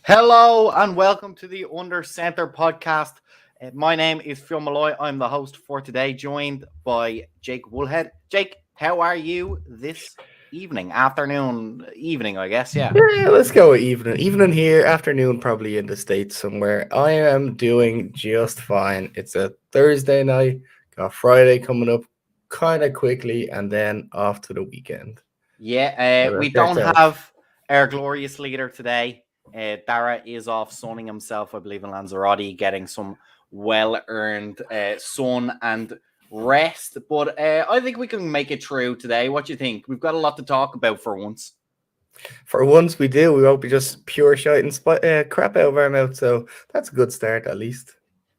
Hello and welcome to the Under Center podcast. My name is Fionn Malloy. I'm the host for today, joined by Jake Woolhead. Jake, how are you this evening, I guess, yeah. Yeah, let's go with evening. Evening here, afternoon probably in the States somewhere. I am doing just fine. It's a Thursday night, got Friday coming up kind of quickly, and then off to the weekend. Yeah, What we about don't yourself? have our glorious leader today. Dara is off sunning himself, I believe, in Lanzarote, getting some well-earned sun and rest. But I think we can make it through today. What do you think? We've got a lot to talk about for once. For once we do, we won't be just pure shite and crap out of our mouth, so that's a good start at least.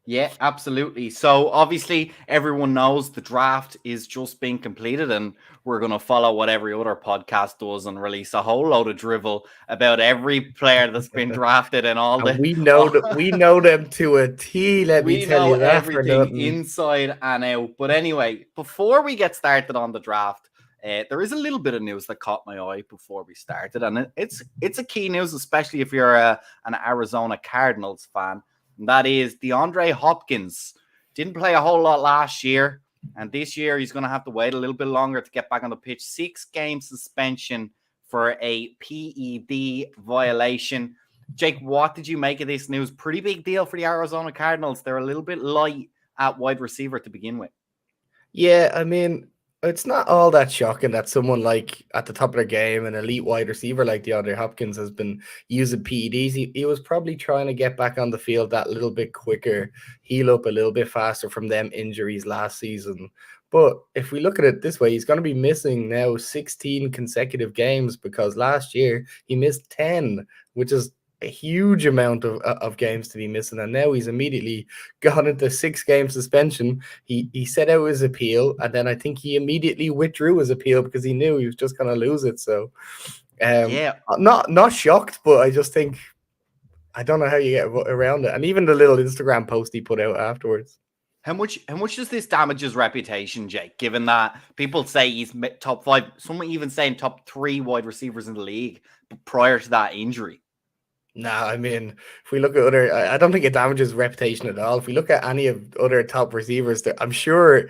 Yeah, absolutely. So obviously everyone knows the draft is just being completed and we're going to follow what every other podcast does and release a whole load of drivel about every player that's been drafted and all And the we know that we know them to a T, let me we tell know you that for everything nothing. inside and out. But anyway, before we get started on the draft, there is a little bit of news that caught my eye before we started, and it's a key news, especially if you're an Arizona Cardinals fan. And that is DeAndre Hopkins didn't play a whole lot last year, and this year he's going to have to wait a little bit longer to get back on the pitch. 6-game suspension for a PED violation. Jake, what did you make of this news? Pretty big deal for the Arizona Cardinals. They're a little bit light at wide receiver to begin with. Yeah, I mean, it's not all that shocking that someone like at the top of their game, an elite wide receiver like DeAndre Hopkins has been using PEDs. He was probably trying to get back on the field that little bit quicker, heal up a little bit faster from them injuries last season. But if we look at it this way, he's going to be missing now 16 consecutive games because last year he missed 10, which is a huge amount of games to be missing. And now he's immediately gone into 6-game suspension. He set out his appeal, and then I think he immediately withdrew his appeal because he knew he was just going to lose it. So, Yeah. not shocked, but I just think I don't know how you get around it. And even the little Instagram post he put out afterwards. How much does this damage his reputation, Jake? Given that people say he's top 5, some even saying top 3 wide receivers in the league prior to that injury. Nah, I mean, if we look at I don't think it damages reputation at all. If we look at any of other top receivers, I'm sure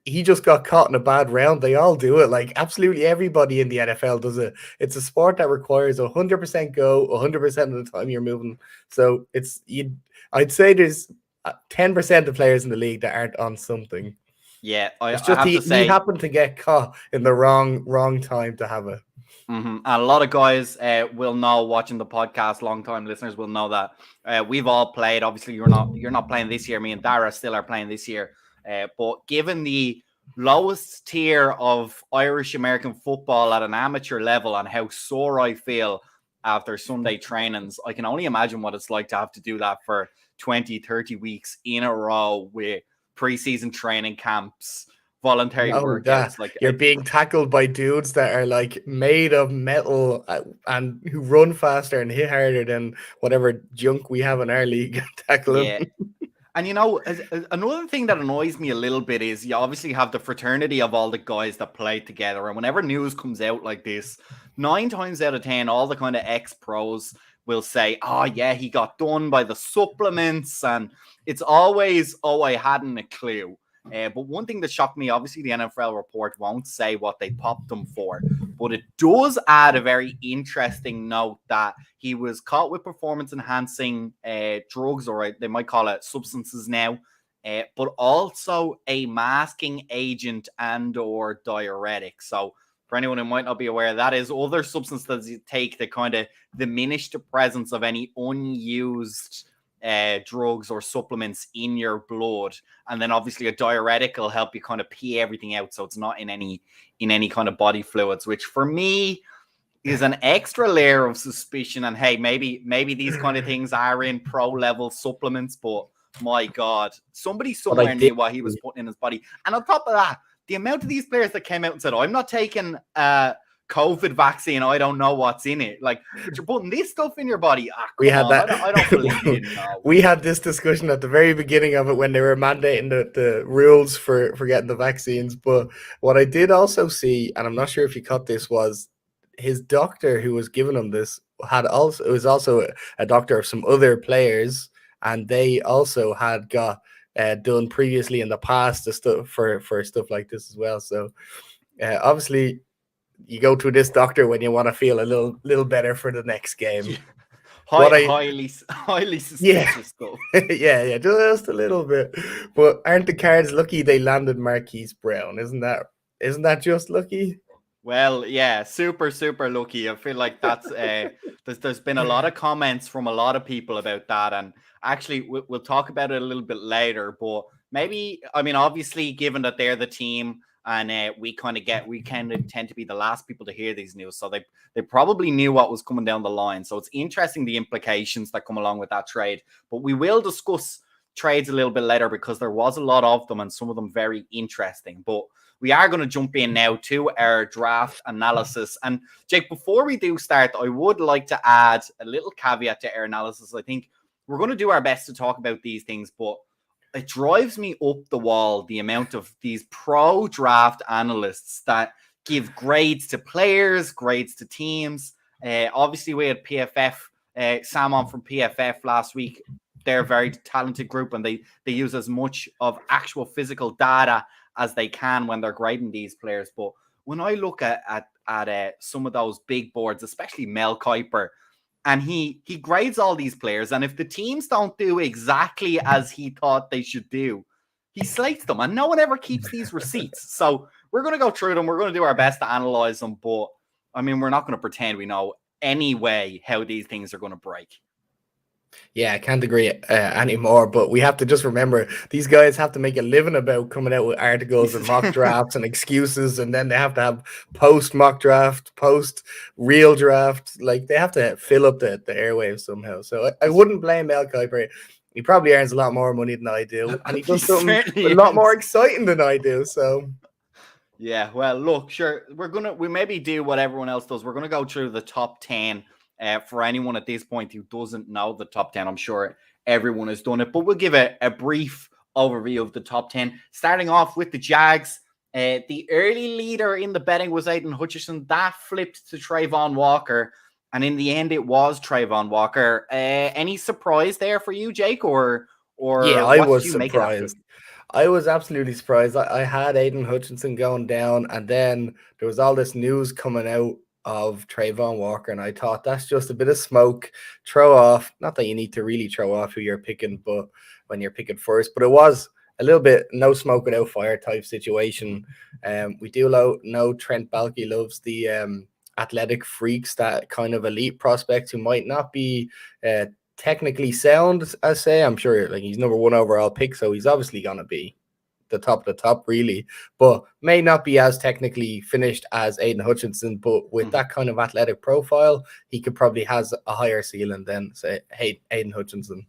he just got caught in a bad round. They all do it. Like absolutely everybody in the NFL does it. It's a sport that requires 100% go 100% of the time you're moving. So I'd say there's 10% of players in the league that aren't on something. Yeah, It's I just have to he say, happened to get caught in the wrong time to have it. and a lot of guys will know, watching the podcast, long time listeners will know that we've all played. Obviously, you're not playing this year. Me and Dara still are playing this year. But given the lowest tier of Irish American football at an amateur level and how sore I feel after Sunday trainings, I can only imagine what it's like to have to do that for 20, 30 weeks in a row with preseason training camps, voluntary No, that workouts. Like, you're being tackled by dudes that are like made of metal and who run faster and hit harder than whatever junk we have in our league tackling. yeah. And another thing that annoys me a little bit is you obviously have the fraternity of all the guys that play together. And whenever news comes out like this, 9 times out of 10, all the kind of ex-pros will say, oh, yeah, he got done by the supplements. And it's always, oh, I hadn't a clue. But one thing that shocked me, obviously, the NFL report won't say what they popped him for, but it does add a very interesting note that he was caught with performance enhancing drugs, or they might call it substances now, but also a masking agent and or diuretic. So for anyone who might not be aware, that is other substances you take that kind of diminish the presence of any unused drugs or supplements in your blood, and then obviously a diuretic will help you kind of pee everything out, so it's not in any kind of body fluids, which for me is an extra layer of suspicion. And hey, maybe these kind of things are in pro level supplements, but my God, somebody But I somewhere did. knew what he was putting in his body. And on top of that, the amount of these players that came out and said, I'm not taking COVID vaccine, I don't know what's in it. Like, but you're putting this stuff in your body. We Come had on, that. I don't believe you didn't know. We had this discussion at the very beginning of it when they were mandating the rules for getting the vaccines. But what I did also see, and I'm not sure if you caught this, was his doctor who was giving him this was also a doctor of some other players, and they also had got done previously in the past to stuff for stuff like this as well. So obviously, you go to this doctor when you want to feel a little better for the next game. Yeah. What I Highly yeah. suspicious stuff. yeah, just a little bit. But aren't the Cards lucky they landed Marquise Brown? Isn't that just lucky? Well, yeah, super lucky. I feel like that's there's been a lot of comments from a lot of people about that, and actually we'll talk about it a little bit later. But maybe, I mean, obviously, given that they're the team, and we kind of tend to be the last people to hear these news, so they probably knew what was coming down the line. So it's interesting the implications that come along with that trade. But we will discuss trades a little bit later because there was a lot of them, and some of them very interesting. But we are going to jump in now to our draft analysis. And Jake, before we do start, I would like to add a little caveat to our analysis. I think we're going to do our best to talk about these things, but it drives me up the wall, the amount of these pro draft analysts that give grades to players, grades to teams. Obviously, we had PFF, Sam on from PFF last week. They're a very talented group, and they use as much of actual physical data as they can when they're grading these players. But when I look at some of those big boards, especially Mel Kiper, and he grades all these players, and if the teams don't do exactly as he thought they should do, he slates them, and no one ever keeps these receipts. So we're going to go through them. We're going to do our best to analyze them, but I mean, we're not going to pretend we know anyway how these things are going to break. Yeah, I can't agree anymore, but we have to just remember these guys have to make a living about coming out with articles and mock drafts and excuses, and then they have to have post mock draft, post real draft. Like they have to fill up the airwaves somehow. So I wouldn't blame Mel Kiper. He probably earns a lot more money than I do, and he does something a lot more exciting than I do. So yeah, well, look, sure, we maybe do what everyone else does. We're gonna go through the top 10. For anyone at this point who doesn't know the top 10, I'm sure everyone has done it, but we'll give a brief overview of the top 10. Starting off with the Jags. The early leader in the betting was Aidan Hutchinson. That flipped to Trayvon Walker, and in the end, it was Trayvon Walker. Any surprise there for you, Jake, or yeah, I what was did you make of that surprised. I was absolutely surprised. I had Aidan Hutchinson going down, and then there was all this news coming out of Trayvon Walker, and I thought that's just a bit of smoke. Throw off. Not that you need to really throw off who you're picking, but when you're picking first. But it was a little bit no smoke without fire type situation. We do know Trent Baalke loves the athletic freaks, that kind of elite prospect who might not be technically sound, I say. I'm sure like he's number 1 overall pick, so he's obviously gonna be the top of the top, really, but may not be as technically finished as Aidan Hutchinson. But with that kind of athletic profile, he could probably has a higher ceiling than say Aidan Hutchinson.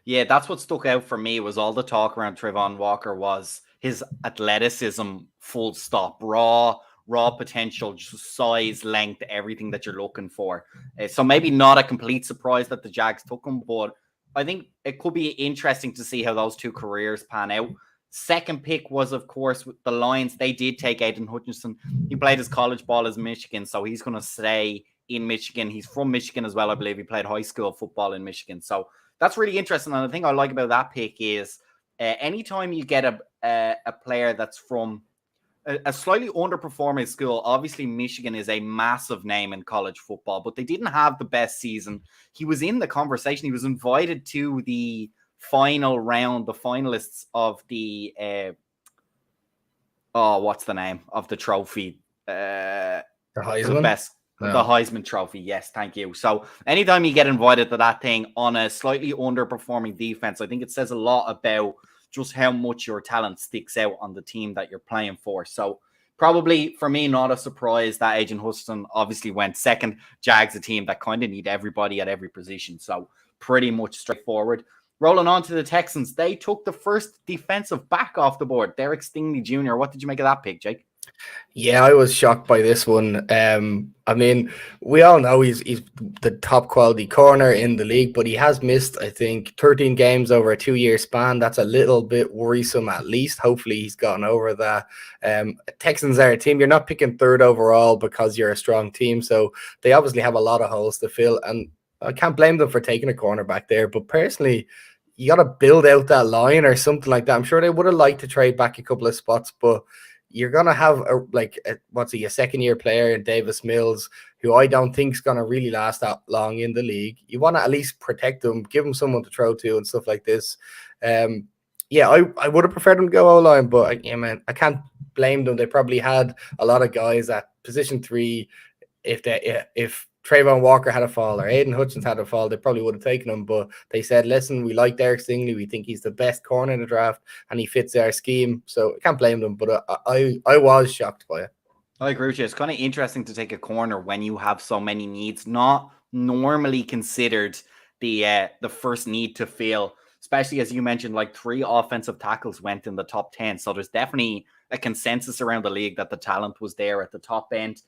Yeah, that's what stuck out for me was all the talk around Trayvon Walker was his athleticism, full stop, raw potential, just size, length, everything that you're looking for. So maybe not a complete surprise that the Jags took him, but I think it could be interesting to see how those two careers pan out. Second pick was, of course, with the Lions. They did take Aidan Hutchinson. He played his college ball as Michigan, so he's going to stay in Michigan. He's from Michigan as well, I believe. He played high school football in Michigan. So that's really interesting. And the thing I like about that pick is anytime you get a player that's from a slightly underperforming school, obviously Michigan is a massive name in college football, but they didn't have the best season. He was in the conversation. He was invited to the final round, the finalists of the what's the name of the trophy? The Heisman? The best. No. The Heisman Trophy. Yes, thank you. So anytime you get invited to that thing on a slightly underperforming defense, I think it says a lot about just how much your talent sticks out on the team that you're playing for. So probably for me, not a surprise that Aidan Hutchinson obviously went second. Jags, a team that kind of need everybody at every position. So pretty much straightforward. Rolling on to the Texans, they took the first defensive back off the board, Derek Stingley Jr. What did you make of that pick, Jake? Yeah, I was shocked by this one. I mean, we all know he's the top quality corner in the league, but he has missed, I think, 13 games over a 2 year span. That's a little bit worrisome, at least. Hopefully, he's gotten over that. Texans are a team. You're not picking third overall because you're a strong team, so they obviously have a lot of holes to fill, and I can't blame them for taking a cornerback there. But personally, you got to build out that line or something like that. I'm sure they would have liked to trade back a couple of spots, but you're gonna have a second year player in Davis Mills, who I don't think is gonna really last that long in the league. You want to at least protect him, give him someone to throw to and stuff like this. Yeah, I would have preferred them to go O-line, but I can't blame them. They probably had a lot of guys at position 3. If Trayvon Walker had a fall or Aiden Hutchins had a fall, they probably would have taken him. But they said, listen, we like Derek Stingley. We think he's the best corner in the draft and he fits our scheme. So I can't blame them. But I was shocked by it. I agree with you. It's kind of interesting to take a corner when you have so many needs, not normally considered the first need to fill, especially as you mentioned, like 3 offensive tackles went in the top 10. So there's definitely a consensus around the league that the talent was there at the top end.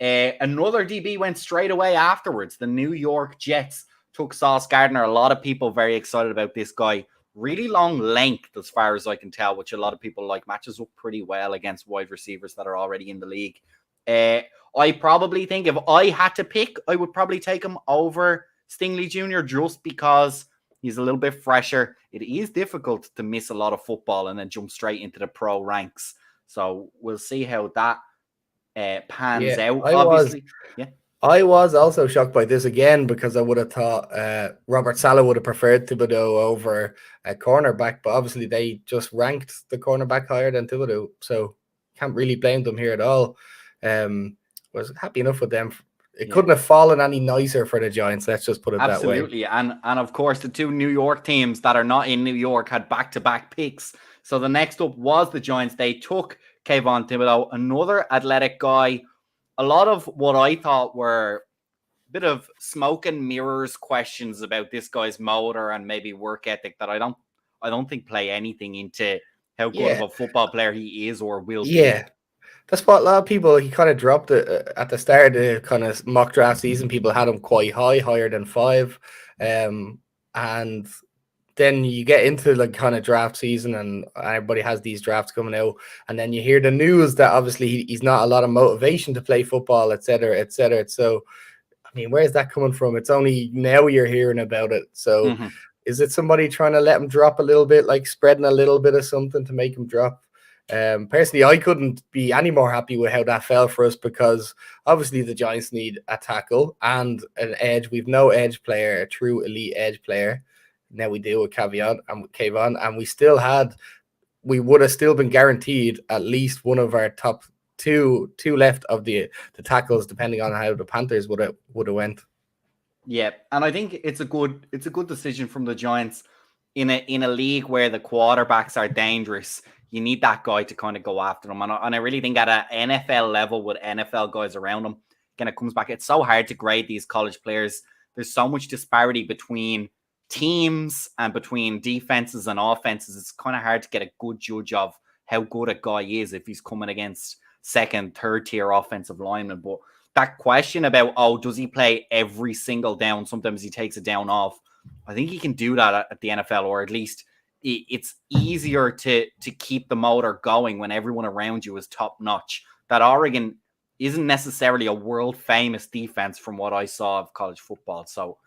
Another DB went straight away afterwards. The New York Jets took Sauce Gardner. A lot of people very excited about this guy. Really long length, as far as I can tell, which a lot of people like. Matches up pretty well against wide receivers that are already in the league. I probably think if I had to pick, I would probably take him over Stingley Jr. just because he's a little bit fresher. It is difficult to miss a lot of football and then jump straight into the pro ranks. So we'll see how that pans out, obviously. I was also shocked by this again because I would have thought Robert Saleh would have preferred Thibodeau over a cornerback, but obviously they just ranked the cornerback higher than Thibodeau, so can't really blame them here at all. Was happy enough with them. It couldn't have fallen any nicer for the Giants. Let's just put it that way. Absolutely, and of course the 2 New York teams that are not in New York had back-to-back picks. So the next up was the Giants. They took Kayvon Thibodeau, another athletic guy. A lot of what I thought were a bit of smoke and mirrors questions about this guy's motor and maybe work ethic that I don't think play anything into how good of a football player he is or will be. Yeah. That's what a lot of people, he kind of dropped it at the start of the kind of mock draft season. People had him quite high, higher than 5. And then you get into like kind of draft season and everybody has these drafts coming out. And then you hear the news that obviously he's not a lot of motivation to play football, et cetera, et cetera. So, I mean, where's that coming from? It's only now you're hearing about it. So is it somebody trying to let him drop a little bit, like spreading a little bit of something to make him drop? Personally, I couldn't be any more happy with how that fell for us because obviously the Giants need a tackle and an edge. We've no edge player, a true elite edge player. Now we do with Kayvon, and we would have still been guaranteed at least one of our top two left of the tackles, depending on how the Panthers would have went. Yeah, and I think it's a good decision from the Giants in a league where the quarterbacks are dangerous. You need that guy to kind of go after them. And I really think at an NFL level with NFL guys around them, again, it comes back. It's so hard to grade these college players. There's so much disparity between teams and between defenses and offenses. It's kind of hard to get a good judge of how good a guy is if he's coming against second, third tier offensive linemen. But that question about, does he play every single down? Sometimes he takes a down off. I think he can do that at the NFL, or at least it's easier to keep the motor going when everyone around you is top notch. That Oregon isn't necessarily a world famous defense from what I saw of college football. So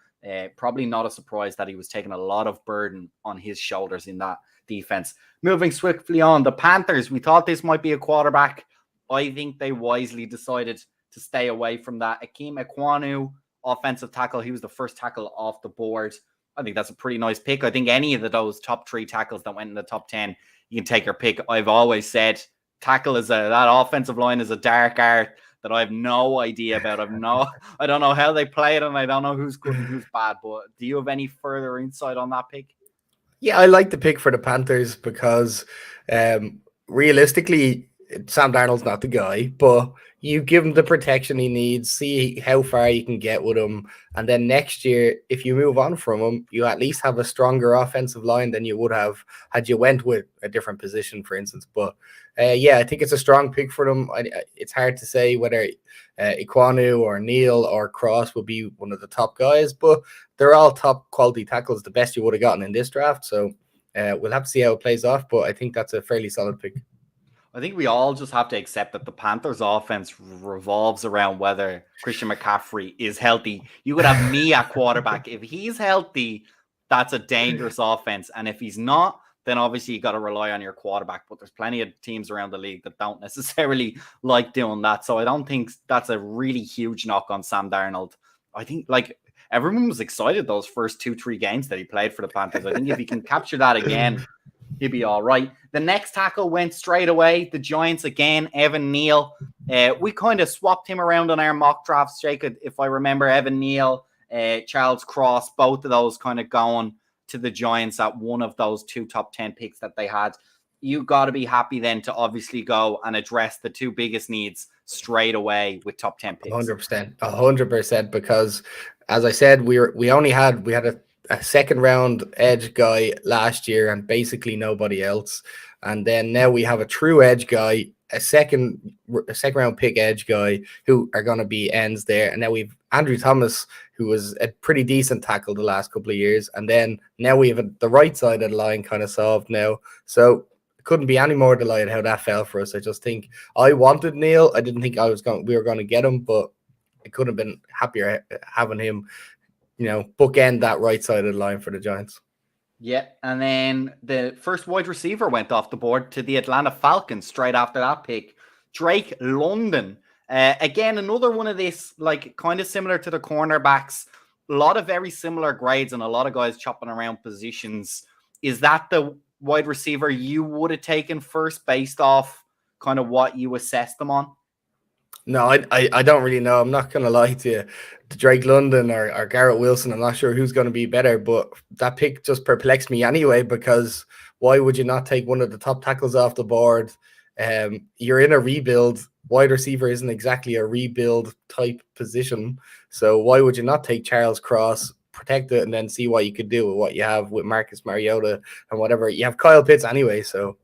probably not a surprise that he was taking a lot of burden on his shoulders in that defense. Moving swiftly on, the Panthers, we thought this might be a quarterback. I think they wisely decided to stay away from that. Akeem Ekwonu, offensive tackle. He was the first tackle off the board. I think that's a pretty nice pick. I think any of those top 3 tackles that went in the top 10, you can take your pick. I've always said tackle that offensive line is a dark art that I have no idea about. I don't know how they play it, and I don't know who's good and who's bad. But do you have any further insight on that pick? Yeah, I like the pick for the Panthers because realistically, Sam Darnold's not the guy, but you give him the protection he needs, see how far you can get with him. And then next year, if you move on from him, you at least have a stronger offensive line than you would have had you went with a different position, for instance. But yeah, I think it's a strong pick for them. It's hard to say whether Iquanu or Neal or Cross will be one of the top guys, but they're all top quality tackles, the best you would have gotten in this draft. So we'll have to see how it plays off, but I think that's a fairly solid pick. I think we all just have to accept that the Panthers' offense revolves around whether Christian McCaffrey is healthy. You could have me at quarterback. If he's healthy, that's a dangerous offense. And if he's not, then obviously you got to rely on your quarterback. But there's plenty of teams around the league that don't necessarily like doing that. So I don't think that's a really huge knock on Sam Darnold. I think like everyone was excited those first 2-3 games that he played for the Panthers. I think if he can capture that again, he'll be all right. The next tackle went straight away. The Giants again, Evan Neal. We kind of swapped him around on our mock drafts, Jake. If I remember, Evan Neal, Charles Cross, both of those kind of going to the Giants at one of those 2 top 10 picks that they had. You got to be happy then to obviously go and address the 2 biggest needs straight away with top 10 picks. 100%, because as I said, we had a second round edge guy last year and basically nobody else. And then now we have a true edge guy, a second round pick edge guy who are going to be ends there. And now we've Andrew Thomas, who was a pretty decent tackle the last couple of years. And then now we have the right side of the line kind of solved now. So couldn't be any more delighted how that fell for us. I just think I wanted Neal. I didn't think we were going to get him, but I could have been happier having him, bookend that right side of the line for the Giants. Yeah, and then the first wide receiver went off the board to the Atlanta Falcons straight after that pick. Drake London. Again, another one of this, like kind of similar to the cornerbacks. A lot of very similar grades and a lot of guys chopping around positions. Is that the wide receiver you would have taken first based off kind of what you assessed them on? No, I don't really know. I'm not going to lie to you. To Drake London or Garrett Wilson, I'm not sure who's going to be better, but that pick just perplexed me anyway, because why would you not take one of the top tackles off the board? You're in a rebuild. Wide receiver isn't exactly a rebuild type position. So why would you not take Charles Cross, protect it, and then see what you could do with what you have with Marcus Mariota and whatever? You have Kyle Pitts anyway, so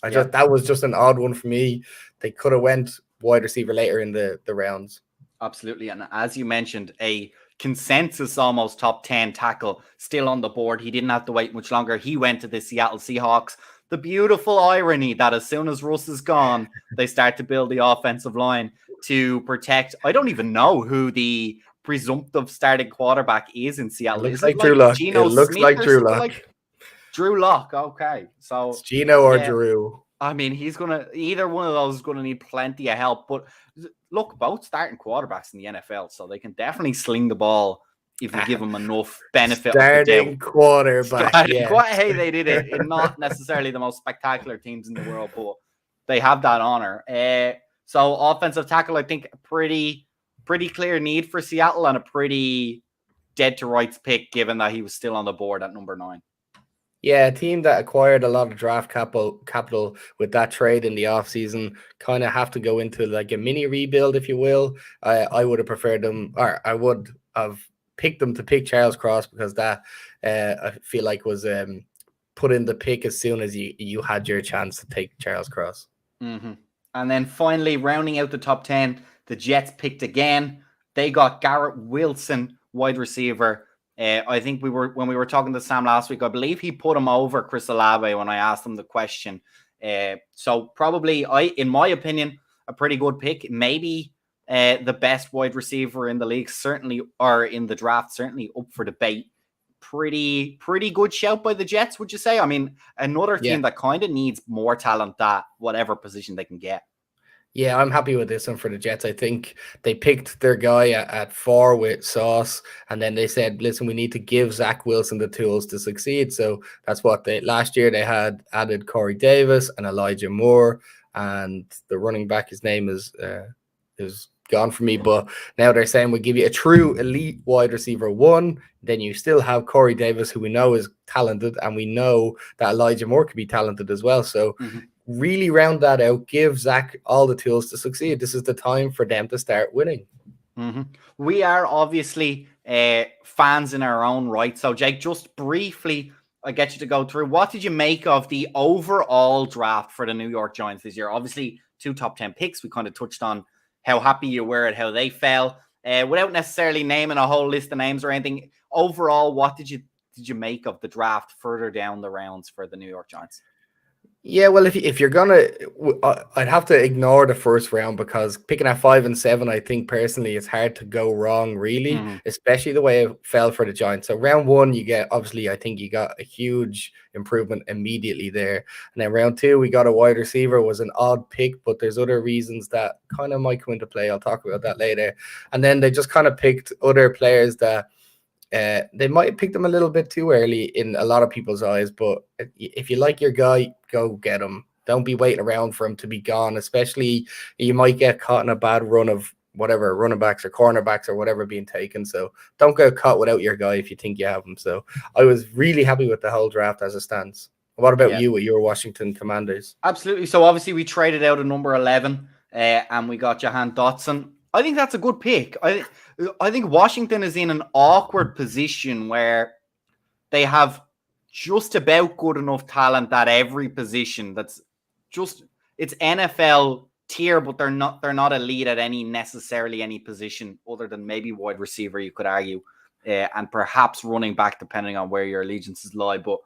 that was just an odd one for me. They could have went wide receiver later in the rounds. Absolutely. And as you mentioned, a consensus almost top 10 tackle still on the board. He didn't have to wait much longer. He went to the Seattle Seahawks. The beautiful irony that as soon as Russ is gone, they start to build the offensive line to protect. I don't even know who the presumptive starting quarterback is in Seattle. It looks like Drew Lock. It looks like Drew Lock. Drew Lock. Okay. So it's Gino or Drew. I mean, either one of those is going to need plenty of help. But look, both starting quarterbacks in the NFL, so they can definitely sling the ball if you give them enough benefit. Starting quarterback. Hey, they did it in not necessarily the most spectacular teams in the world, but they have that honor. So offensive tackle, I think, pretty clear need for Seattle and a pretty dead to rights pick, given that he was still on the board at number 9. Yeah, a team that acquired a lot of draft capital with that trade in the offseason kind of have to go into like a mini rebuild, if you will. I would have preferred them, or I would have picked them to pick Charles Cross, because that I feel like was put in the pick as soon as you had your chance to take Charles Cross. Mm-hmm. And then finally, rounding out the top 10, the Jets picked again. They got Garrett Wilson, wide receiver. I think when we were talking to Sam last week, I believe he put him over Chris Olave when I asked him the question. So probably, in my opinion, a pretty good pick. Maybe the best wide receiver in the league, certainly, or in the draft, certainly up for debate. Pretty good shout by the Jets, would you say? I mean, another team that kind of needs more talent at whatever position they can get. Yeah, I'm happy with this one for the Jets. I think they picked their guy at 4 with Sauce, and then they said, listen, we need to give Zach Wilson the tools to succeed. So that's what last year they had added Corey Davis and Elijah Moore, and the running back, his name is gone for me, but now they're saying we'll give you a true elite wide receiver 1. Then you still have Corey Davis, who we know is talented, and we know that Elijah Moore could be talented as well. So really round that out, give Zach all the tools to succeed. This is the time for them to start winning. We are obviously fans in our own right. So, Jake, just briefly, I get you to go through. What did you make of the overall draft for the New York Giants this year? Obviously, 2 top 10 picks. We kind of touched on how happy you were at how they fell, without necessarily naming a whole list of names or anything. Overall, what did you make of the draft further down the rounds for the New York Giants? Yeah, well, if you're gonna, I'd have to ignore the first round because picking at 5 and 7, I think personally it's hard to go wrong, really, especially the way it fell for the Giants. So round 1, you get obviously, I think you got a huge improvement immediately there, and then round 2, we got a wide receiver. Was an odd pick, but there's other reasons that kind of might come into play. I'll talk about that later, and then they just kind of picked other players that. They might have picked them a little bit too early in a lot of people's eyes, but if you like your guy, go get him. Don't be waiting around for him to be gone, especially you might get caught in a bad run of whatever, running backs or cornerbacks or whatever being taken. So don't get caught without your guy if you think you have him. So I was really happy with the whole draft as it stands. What about you with your Washington Commanders? Absolutely. So obviously we traded out a number 11 and we got Jahan Dotson. I think that's a good pick. I think Washington is in an awkward position where they have just about good enough talent at every position. That's just, it's NFL tier, but they're not elite at necessarily any position other than maybe wide receiver, you could argue, and perhaps running back, depending on where your allegiances lie. But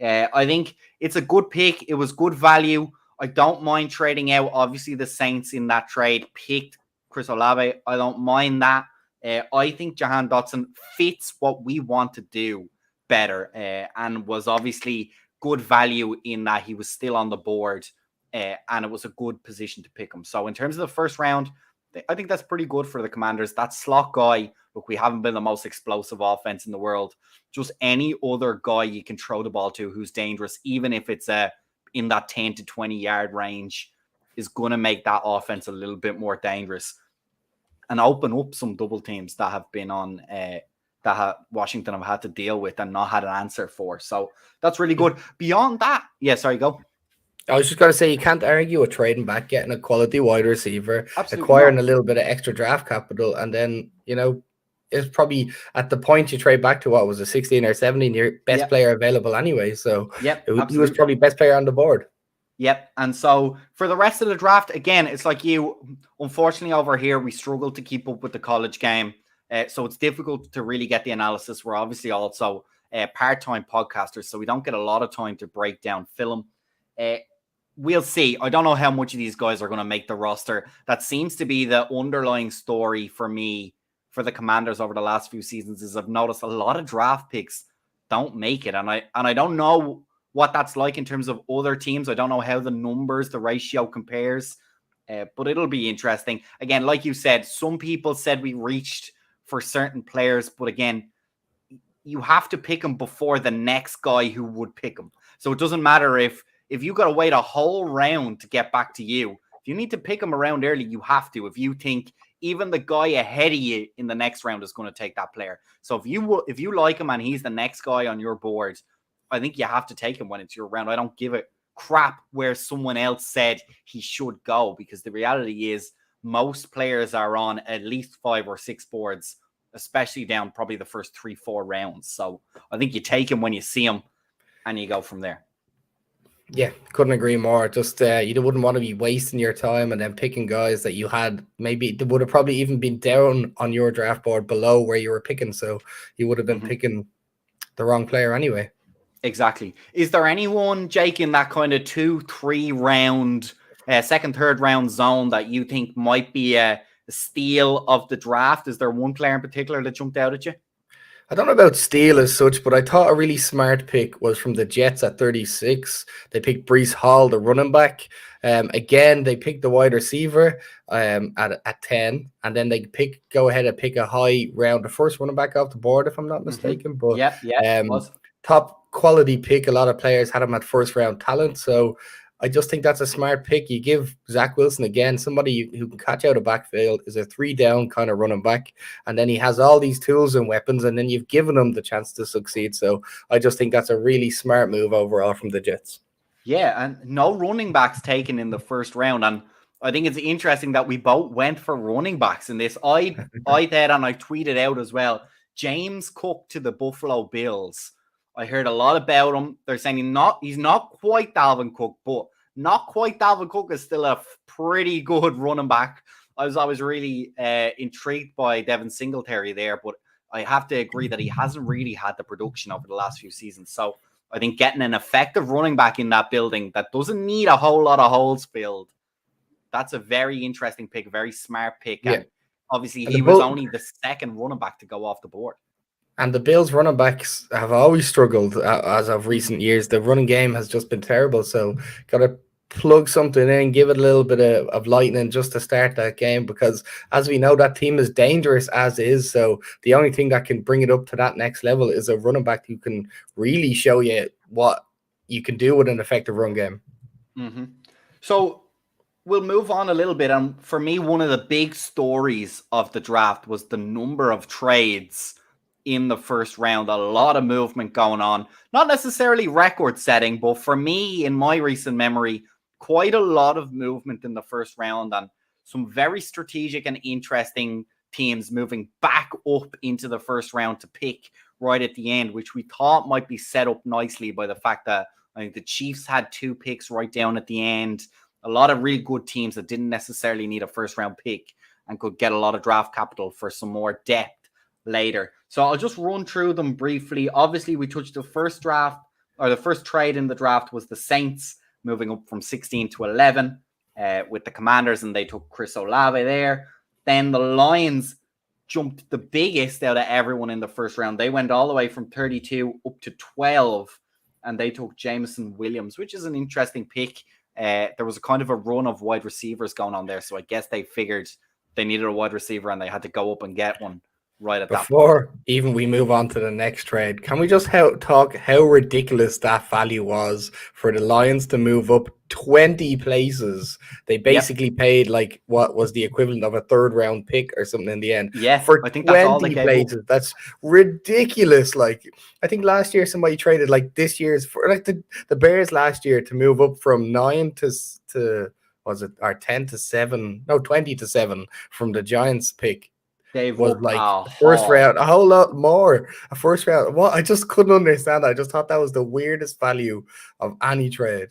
I think it's a good pick. It was good value. I don't mind trading out. Obviously, the Saints in that trade picked Chris Olave. I don't mind that. I think Jahan Dotson fits what we want to do better, and was obviously good value in that he was still on the board, and it was a good position to pick him. So in terms of the first round, I think that's pretty good for the Commanders. That slot guy, look, we haven't been the most explosive offense in the world. Just any other guy you can throw the ball to who's dangerous, even if it's in that 10 to 20 yard range, is going to make that offense a little bit more dangerous and open up some double teams that have been on Washington have had to deal with and not had an answer for. So that's really good. Beyond that, sorry, go. I was just going to say, you can't argue with trading back, getting a quality wide receiver, acquiring a little bit of extra draft capital, and then, it's probably at the point you trade back to what was a 16 or 17, your best player available anyway. So he was probably best player on the board. Yep. And so for the rest of the draft, again, it's like unfortunately over here, we struggle to keep up with the college game. So it's difficult to really get the analysis. We're obviously also part-time podcasters, so we don't get a lot of time to break down film. We'll see. I don't know how much of these guys are going to make the roster. That seems to be the underlying story for me for the Commanders over the last few seasons, is I've noticed a lot of draft picks don't make it. And I don't know what that's like in terms of other teams. I don't know how the ratio compares, but it'll be interesting. Again, like you said, some people said we reached for certain players, but again, you have to pick them before the next guy who would pick them. So it doesn't matter if you got to wait a whole round to get back to you. If you need to pick them around early, you have to. If you think even the guy ahead of you in the next round is going to take that player. So if you like him and he's the next guy on your board, I think you have to take him when it's your round. I don't give a crap where someone else said he should go, because the reality is most players are on at least 5 or 6 boards, especially down probably the first 3-4 rounds. So I think you take him when you see him and you go from there. Yeah, couldn't agree more. Just you wouldn't want to be wasting your time and then picking guys that you had maybe they would have probably even been down on your draft board below where you were picking. So you would have been picking the wrong player anyway. Exactly. Is there anyone, Jake, in that kind of 2-3 round, second, third round zone that you think might be a steal of the draft? Is there one player in particular that jumped out at you? I don't know about steal as such, but I thought a really smart pick was from the Jets at 36. They picked Breece Hall, the running back. Again, they picked the wide receiver at 10, and then they go ahead and pick a high round, the first running back off the board, if I'm not mistaken. But top quality pick. A lot of players had him at first round talent, so I just think that's a smart pick. You give Zach Wilson, again, somebody who can catch out a backfield, is a 3-down kind of running back, and then he has all these tools and weapons, and then you've given him the chance to succeed. So I just think that's a really smart move overall from the Jets. Yeah, and no running backs taken in the first round. And I think it's interesting that we both went for running backs in this. I said, and I tweeted out as well, James Cook to the Buffalo Bills. I heard a lot about him. They're saying he's not quite Dalvin Cook, but not quite Dalvin Cook is still a pretty good running back. I was always really intrigued by Devin Singletary there, but I have to agree that he hasn't really had the production over the last few seasons. So I think getting an effective running back in that building that doesn't need a whole lot of holes filled, that's a very interesting pick, a very smart pick. Yeah. And obviously And he was only the second running back to go off the board. And the Bills running backs have always struggled as of recent years. The running game has just been terrible. So got to plug something in, give it a little bit of lightning just to start that game, because as we know, that team is dangerous as is. So the only thing that can bring it up to that next level is a running back who can really show you what you can do with an effective run game. Mm-hmm. So we'll move on a little bit. And for me, one of the big stories of the draft was the number of trades in the first round. A lot of movement going on, not necessarily record setting, but for me, in my recent memory, quite a lot of movement in the first round and some very strategic and interesting teams moving back up into the first round to pick right at the end, which we thought might be set up nicely by the fact that I think the Chiefs had 2 picks right down at the end. A lot of really good teams that didn't necessarily need a first round pick and could get a lot of draft capital for some more depth later. So I'll just run through them briefly. Obviously, we touched the first draft, or the first trade in the draft was the Saints moving up from 16 to 11 with the Commanders, and they took Chris Olave there. Then the Lions jumped the biggest out of everyone in the first round. They went all the way from 32 up to 12, and they took Jameson Williams, which is an interesting pick. There was a kind of a run of wide receivers going on there, so I guess they figured they needed a wide receiver and they had to go up and get one right at that point. Before even we move on to the next trade, can we just talk how ridiculous that value was for the Lions to move up 20 places? They basically paid like what was the equivalent of a third round pick or something in the end. Yeah, for I think that's all they 20 gave places. up. That's ridiculous. Like, I think last year somebody traded like this year's for like the Bears last year to move up from 9 to was it or 10 to 7? No, 20 to 7 from the Giants pick. Was like first round, a whole lot more. A first round. What? I just couldn't understand that. I just thought that was the weirdest value of any trade.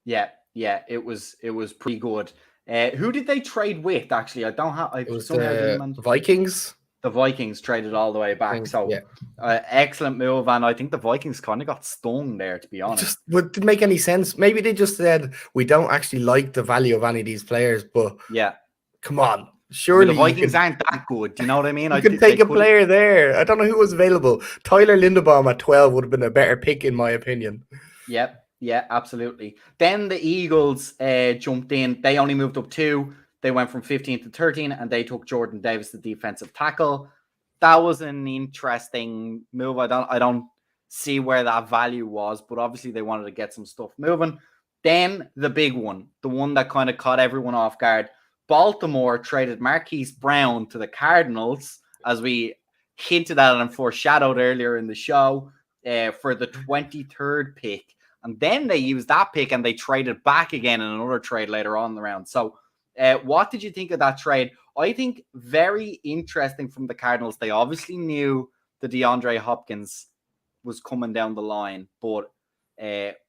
Yeah, it was pretty good. Who did they trade with? Actually, I don't have. It was the Vikings. The Vikings traded all the way back. So yeah. Excellent move, and I think the Vikings kind of got stung there, to be honest. It didn't make any sense. Maybe they just said we don't actually like the value of any of these players, but yeah, come on. Surely the Vikings aren't that good. Do you know what I mean? You can take a player there. I don't know who was available. Tyler Linderbaum at 12 would have been a better pick, in my opinion. Yep. Yeah, absolutely. Then the Eagles jumped in. They only moved up 2. They went from 15 to 13, and they took Jordan Davis, the defensive tackle. That was an interesting move. I don't see where that value was, but obviously they wanted to get some stuff moving. Then the big one, the one that kind of caught everyone off guard. Baltimore traded Marquise Brown to the Cardinals, as we hinted at and foreshadowed earlier in the show, for the 23rd pick. And then they used that pick and they traded back again in another trade later on in the round. So what did you think of that trade? I think very interesting from the Cardinals. They obviously knew the DeAndre Hopkins was coming down the line. But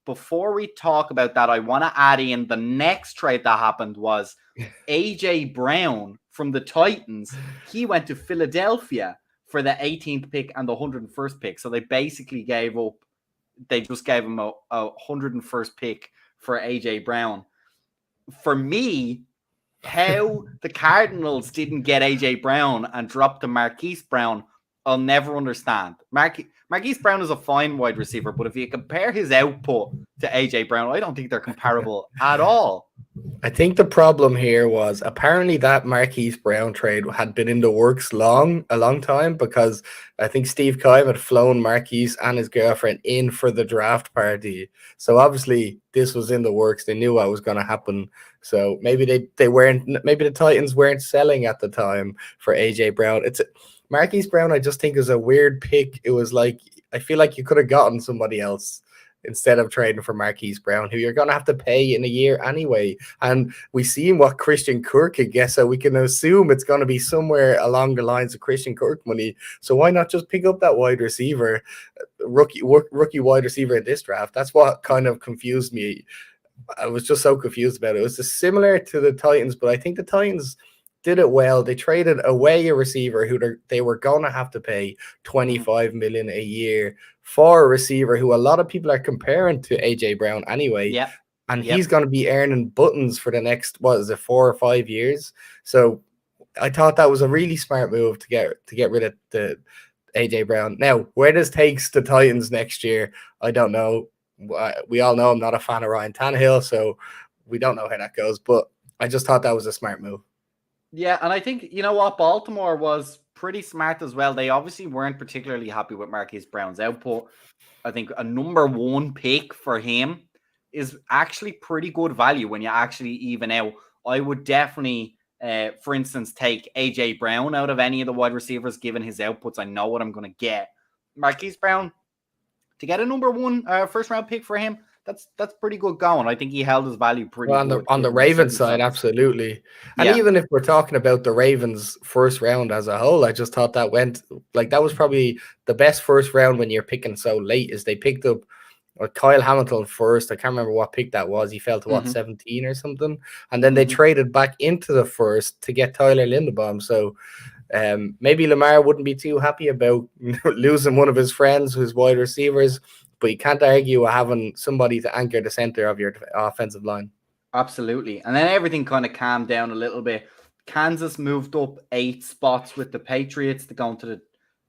before we talk about that, I want to add in the next trade that happened was AJ Brown from the Titans. He went to Philadelphia for the 18th pick and the 101st pick. So they basically gave up. They just gave him a 101st pick for AJ Brown. For me, how the Cardinals didn't get AJ Brown and dropped to Marquise Brown, I'll never understand. Marquise Brown is a fine wide receiver, but if you compare his output to AJ Brown, I don't think they're comparable at all. I think the problem here was apparently that Marquise Brown trade had been in the works a long time, because I think Steve Keim had flown Marquise and his girlfriend in for the draft party. So obviously this was in the works. They knew what was going to happen. So maybe they weren't. Maybe the Titans weren't selling at the time for AJ Brown. Marquise Brown, I just think, is a weird pick. It was like, I feel like you could have gotten somebody else. instead of trading for Marquise Brown, who you're going to have to pay in a year anyway. And we've seen what Christian Kirk could get, so we can assume it's going to be somewhere along the lines of Christian Kirk money. So why not just pick up that wide receiver, rookie wide receiver in this draft? That's what kind of confused me. I was just so confused about it. It was just similar to the Titans, but I think the Titans did it well. They traded away a receiver who they were going to have to pay $25 million a year for a receiver who a lot of people are comparing to AJ Brown anyway. Yeah. And he's going to be earning buttons for the next, 4 or 5 years. So I thought that was a really smart move to get rid of the AJ Brown. Now, where this takes the Titans next year, I don't know. We all know I'm not a fan of Ryan Tannehill, so we don't know how that goes. But I just thought that was a smart move. Yeah, and I think, you know what, Baltimore was pretty smart as well. They obviously weren't particularly happy with Marquise Brown's output. I think a number 1 pick for him is actually pretty good value when you actually even out. I would definitely, for instance, take AJ Brown out of any of the wide receivers, given his outputs. I know what I'm going to get. Marquise Brown, to get a number 1 first round pick for him, that's pretty good going. I think he held his value pretty good. On the Ravens side, absolutely. And even if we're talking about the Ravens first round as a whole, I just thought that was probably the best first round when you're picking so late, is they picked up Kyle Hamilton first. I can't remember what pick that was. He fell to 17 or something. And then they traded back into the first to get Tyler Linderbaum. So maybe Lamar wouldn't be too happy about losing one of his friends, his wide receivers, but you can't argue with having somebody to anchor the center of your offensive line. Absolutely. And then everything kind of calmed down a little bit. Kansas moved up 8 spots with the Patriots to go into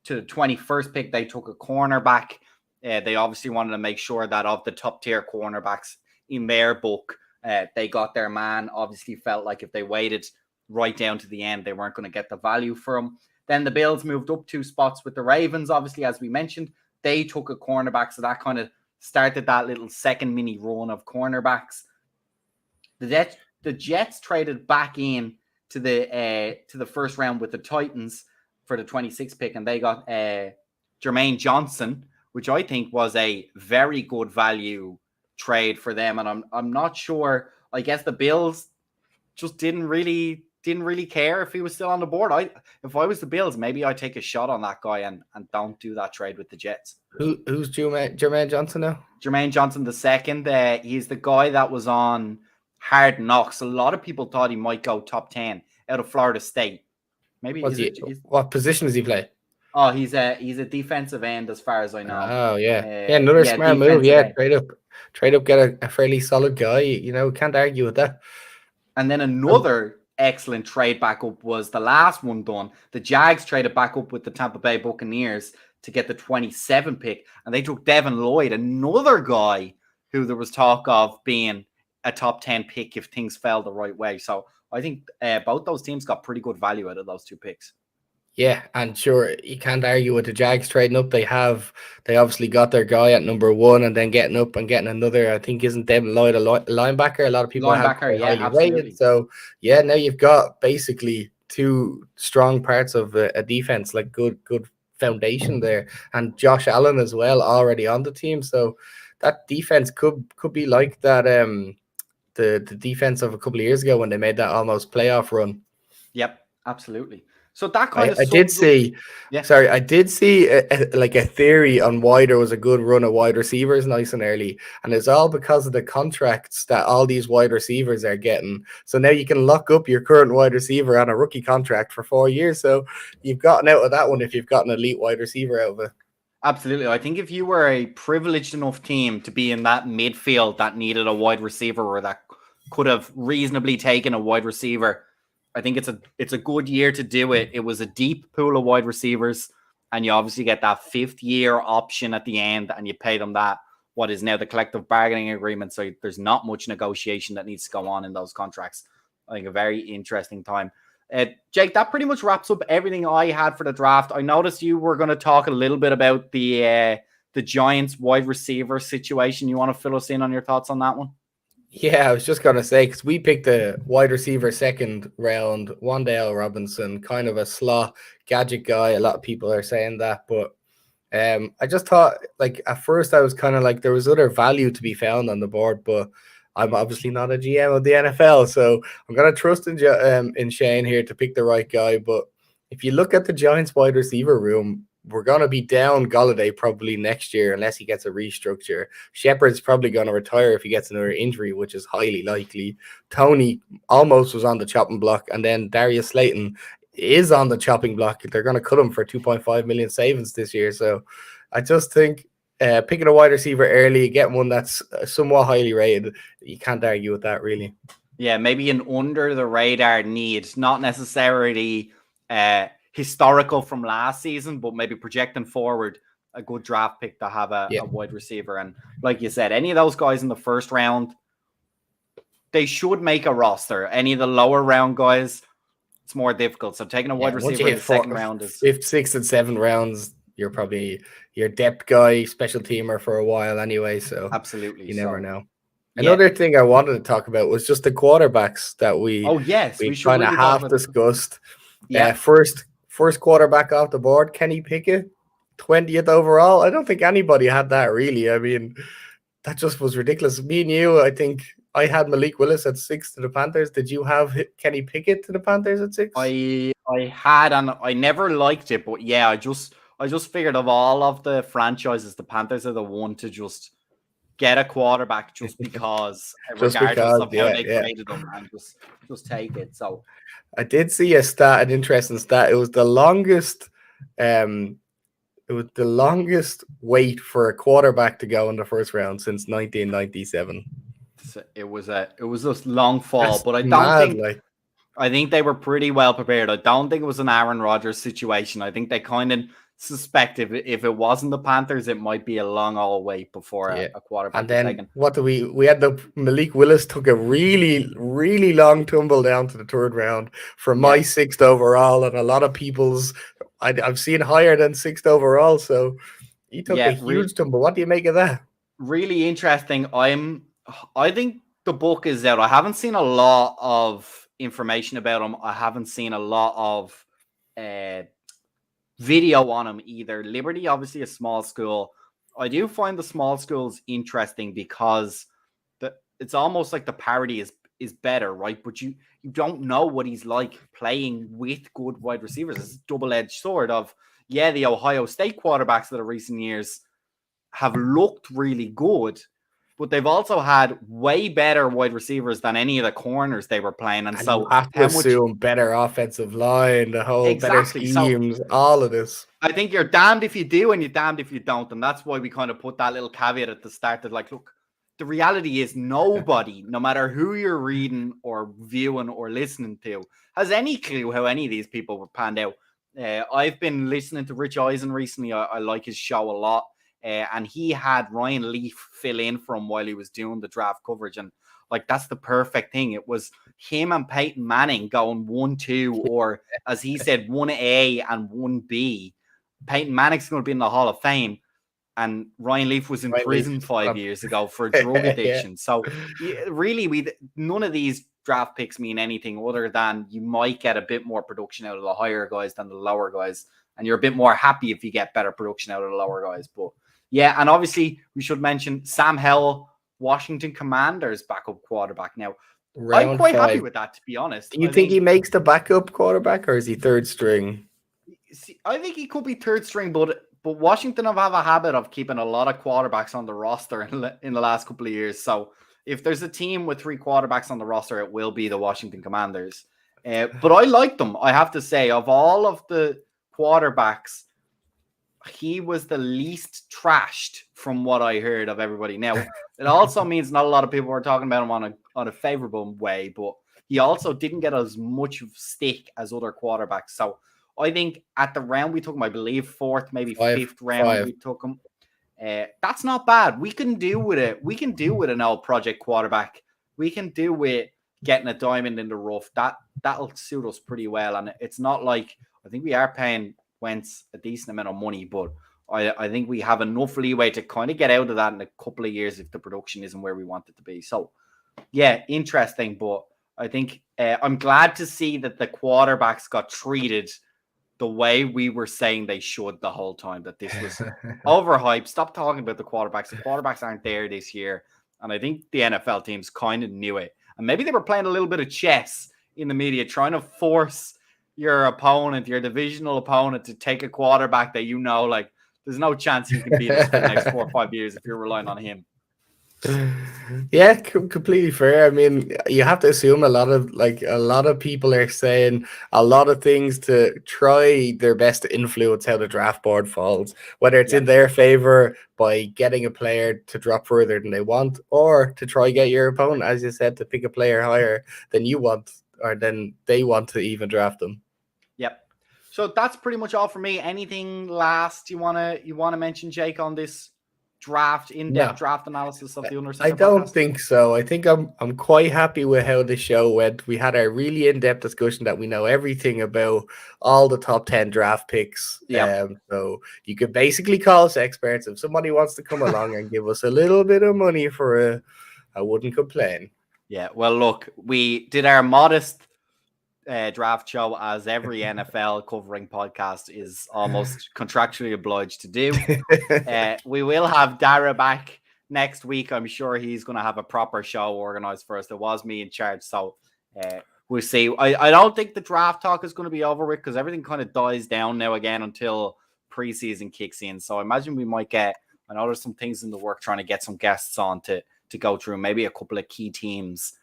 the 21st pick. They took a cornerback. They obviously wanted to make sure that of the top tier cornerbacks in their book, they got their man. Obviously felt like if they waited right down to the end, they weren't going to get the value for him. Then the Bills moved up 2 spots with the Ravens. Obviously, as we mentioned, they took a cornerback. So that kind of started that little second mini run of cornerbacks. The Jets traded back in to the first round with the Titans for the 26th pick, and they got Jermaine Johnson, which I think was a very good value trade for them. And I'm not sure. I guess the Bills just didn't really care if he was still on the board. If I was the Bills, maybe I'd take a shot on that guy and don't do that trade with the Jets. Who's Jermaine Johnson now? Jermaine Johnson the second. He's the guy that was on Hard Knocks. A lot of people thought he might go top 10 out of Florida State. Maybe what position does he play? Oh, he's a defensive end, as far as I know. Oh yeah, another smart move. Yeah, trade up, get a fairly solid guy. You know, can't argue with that. And then another excellent trade back up was the last one done. The Jags traded back up with the Tampa Bay Buccaneers to get the 27 pick, and they took Devin Lloyd, another guy who there was talk of being a top 10 pick if things fell the right way. So I think both those teams got pretty good value out of those 2 picks. Yeah, and sure, you can't argue with the Jags trading up. They obviously got their guy at number 1, and then getting up and getting another. I think isn't Devin Lloyd a linebacker? A lot of people linebacker, yeah, absolutely. Rated. So yeah, now you've got basically 2 strong parts of a defense, like good foundation there, and Josh Allen as well already on the team. So that defense could be like that. The defense of a couple of years ago when they made that almost playoff run. Yep, absolutely. So that kind of I did see a theory on why there was a good run of wide receivers nice and early, and it's all because of the contracts that all these wide receivers are getting. So now you can lock up your current wide receiver on a rookie contract for 4 years. So you've gotten out of that one if you've got an elite wide receiver out of it. Absolutely. I think if you were a privileged enough team to be in that midfield that needed a wide receiver, or that could have reasonably taken a wide receiver, I think it's a good year to do it. It was a deep pool of wide receivers, and you obviously get that 5th year option at the end, and you pay them that, what is now the collective bargaining agreement. So there's not much negotiation that needs to go on in those contracts. I think a very interesting time. Jake, that pretty much wraps up everything I had for the draft. I noticed you were going to talk a little bit about the Giants wide receiver situation. You want to fill us in on your thoughts on that one? Yeah, I was just going to say, because we picked the wide receiver 2nd round, Wan'Dale Robinson, kind of a slot gadget guy. A lot of people are saying that, but I just thought, like, at first I was kind of like there was other value to be found on the board, but I'm obviously not a GM of the NFL, so I'm gonna trust in Shane here to pick the right guy. But if you look at the Giants wide receiver room, we're gonna be down Golladay probably next year unless he gets a restructure. Shepard's probably gonna retire if he gets another injury, which is highly likely. Tony almost was on the chopping block, and then Darius Slayton is on the chopping block. They're going to cut him for 2.5 million savings this year. So I just think picking a wide receiver early, getting one that's somewhat highly rated, you can't argue with that, really. Yeah, maybe an under the radar need, not necessarily historical from last season, but maybe projecting forward a good draft pick to have a wide receiver. And like you said, any of those guys in the first round, they should make a roster. Any of the lower round guys, it's more difficult. So taking a wide receiver in the second round is 5th, 6th, and 7th rounds. You're probably your depth guy, special teamer for a while anyway. So absolutely, you never know. Yeah. Another thing I wanted to talk about was just the quarterbacks that we kind of half discussed. Yeah, first quarterback off the board, Kenny Pickett, 20th overall. I don't think anybody had that really. I mean, that just was ridiculous. Me and you, I think I had Malik Willis at 6 to the Panthers. Did you have Kenny Pickett to the Panthers at 6? I had, and I never liked it, but yeah, I just figured of all of the franchises, the Panthers are the one to just get a quarterback just because, regardless of how they graded them, and just take it. So I did see an interesting stat. It was the longest wait for a quarterback to go in the first round since 1997. It was a long fall, but I think they were pretty well prepared. I don't think it was an Aaron Rodgers situation. I think they kind of suspect if it wasn't the Panthers, it might be a long old wait before a quarterback. And then what do we had the Malik Willis took a really, really long tumble down to the 3rd round for my 6th overall, and a lot of people's I've seen higher than 6th overall. So he took a huge tumble. What do you make of that? Really interesting. I think the book is out. I haven't seen a lot of information about him. I haven't seen a lot of video on him either. Liberty, obviously a small school. I do find the small schools interesting because it's almost like the parity is better, right? But you don't know what he's like playing with good wide receivers. It's a double-edged sword of, the Ohio State quarterbacks of the recent years have looked really good, but they've also had way better wide receivers than any of the corners they were playing. And so you have to assume better offensive line, the whole better schemes, all of this. I think you're damned if you do and you're damned if you don't. And that's why we kind of put that little caveat at the start that, like, look, the reality is nobody, no matter who you're reading or viewing or listening to, has any clue how any of these people were panned out. I've been listening to Rich Eisen recently. I like his show a lot. And he had Ryan Leaf fill in for him while he was doing the draft coverage. And like, that's the perfect thing. It was him and Peyton Manning going 1-2, or as he said, 1A and 1B. Peyton Manning's going to be in the Hall of Fame. And Ryan Leaf was in prison 5 years ago for drug addiction. So really, none of these draft picks mean anything other than you might get a bit more production out of the higher guys than the lower guys. And you're a bit more happy if you get better production out of the lower guys. But yeah, and obviously we should mention Sam Howell, Washington Commanders backup quarterback. Now, I'm quite happy with that, to be honest. Do you think he makes the backup quarterback, or is he 3rd string? See, I think he could be 3rd string, but Washington have a habit of keeping a lot of quarterbacks on the roster in the last couple of years. So if there's a team with 3 quarterbacks on the roster, it will be the Washington Commanders. But I like them. I have to say, of all of the quarterbacks, he was the least trashed from what I heard of everybody. Now, it also means not a lot of people were talking about him on a favorable way, but he also didn't get as much stick as other quarterbacks. So I think at the round we took him, I believe 4th, maybe 5th round we took him. That's not bad. We can do with it. We can do with an old project quarterback. We can do with getting a diamond in the rough. That'll suit us pretty well. And it's not like, I think we are paying Wentz a decent amount of money, but I think we have enough leeway to kind of get out of that in a couple of years if the production isn't where we want it to be. So yeah, interesting. But I think I'm glad to see that the quarterbacks got treated the way we were saying they should the whole time, that this was overhyped. Stop talking about the quarterbacks. The quarterbacks aren't there this year. And I think the NFL teams kind of knew it. And maybe they were playing a little bit of chess in the media, trying to force your opponent, your divisional opponent, to take a quarterback that like there's no chance you can beat us for the next 4 or 5 years if you're relying on him. Yeah, completely fair. I mean, you have to assume a lot of people are saying a lot of things to try their best to influence how the draft board falls, whether it's in their favor by getting a player to drop further than they want, or to try get your opponent, as you said, to pick a player higher than you want or than they want to even draft them. Yep. So that's pretty much all for me. Anything last you wanna mention, Jake, on this in-depth draft analysis of the Under Center I don't podcast? think so. I think I'm quite happy with how the show went. We had a really in-depth discussion that we know everything about all the top 10 draft picks. So you could basically call us experts. If somebody wants to come along and give us a little bit of money for it, I wouldn't complain. Yeah, well, look, we did our modest draft show, as every NFL covering podcast is almost contractually obliged to do. We will have Dara back next week. I'm sure he's going to have a proper show organized for us. There was me in charge, so we'll see. I don't think the draft talk is going to be over with, because everything kind of dies down now again until preseason kicks in. So I imagine we might I know there's some things in the work trying to get some guests on to go through maybe a couple of key teams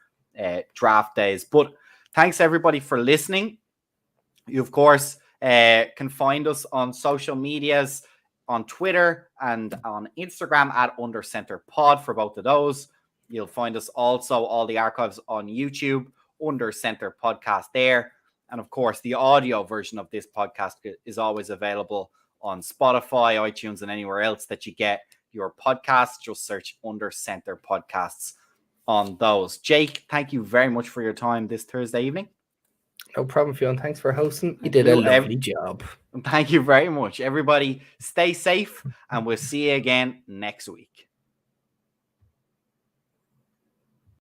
draft days. But thanks everybody for listening. You, of course, can find us on social medias, on Twitter and on Instagram at UnderCenterPod for both of those. You'll find us also, all the archives on YouTube, Under Center Podcast there. And of course, the audio version of this podcast is always available on Spotify, iTunes, and anywhere else that you get your podcasts. Just search Under Center Podcasts on those. Jake, thank you very much for your time this Thursday evening. No problem, Fionn. Thanks for hosting. You did a lovely job. Thank you very much. Everybody, stay safe, and we'll see you again next week.